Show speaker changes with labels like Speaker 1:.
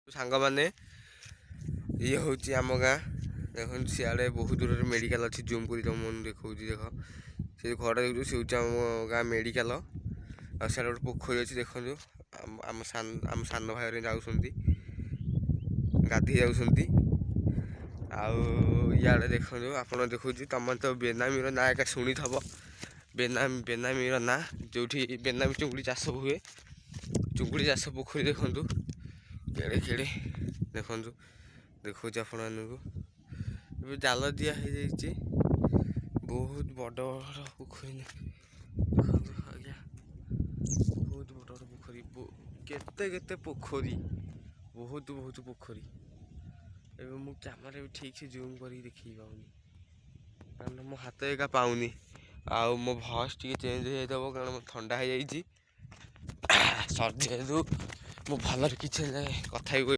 Speaker 1: ସାଙ୍ଗମାନେ ଇଏ ହେଉଛି ଆମ ଗାଁ। ଦେଖନ୍ତୁ ସିଆଡ଼େ ବହୁତ ଦୂରରେ ମେଡ଼ିକାଲ ଅଛି। ଜୁମ୍ କରି ତୁମମାନଙ୍କୁ ଦେଖାଉଛି। ଦେଖ ସେ ଘରଟା ଦେଖୁଛୁ, ସେ ହେଉଛି ଆମ ଗାଁ ମେଡ଼ିକାଲ। ଆଉ ସିଆଡ଼େ ଗୋଟେ ପୋଖରୀ ଅଛି। ଦେଖନ୍ତୁ ଆମ ସାନ ଭାଇରେ ଯାଉଛନ୍ତି, ଗାଧୋଇ ଯାଉଛନ୍ତି। ଆଉ ଇଆଡ଼େ ଦେଖନ୍ତୁ, ଆପଣ ଦେଖୁଛି ତମେ ତ ବେନାମୀର ନାଁ ଏକା ଶୁଣିଥିବ। ବେନାମୀର ନାଁ ଯେଉଁଠି ବେନାମୀ ଚୁଙ୍ଗୁଡ଼ି ଚାଷ ହୁଏ। ଚୁଙ୍ଗୁଡ଼ି ଚାଷ ପୋଖରୀ ଦେଖନ୍ତୁ କେଡ଼େ କେଡ଼େ। ଦେଖନ୍ତୁ ଦେଖାଉଛି ଆପଣମାନଙ୍କୁ। ଏବେ ଜାଲ ଦିଆ ହେଇଯାଇଛି। ବହୁତ ବଡ଼ ବଡ଼ ପୋଖରୀ। ଦେଖନ୍ତୁ ଆଜ୍ଞା, ବହୁତ ବଡ଼ ବଡ଼ ପୋଖରୀ। କେତେ କେତେ ପୋଖରୀ, ବହୁତ ପୋଖରୀ। ଏବେ ମୁଁ କ୍ୟାମେରା ବି ଠିକ୍ ସେ ଜୁମ୍ କରିକି ଦେଖେଇ ପାରୁନି, କାରଣ ମୋ ହାତ ଏକା ପାଉନି। ଆଉ ମୋ ଭଏସ୍ ଟିକେ ଚେଞ୍ଜ ହେଇଯାଇଥିବ, କାରଣ ମୋ ଥଣ୍ଡା ହେଇଯାଇଛି। ସର୍ଦି ଯେହେତୁ ମୁଁ ଭଲରେ କିଛି କଥା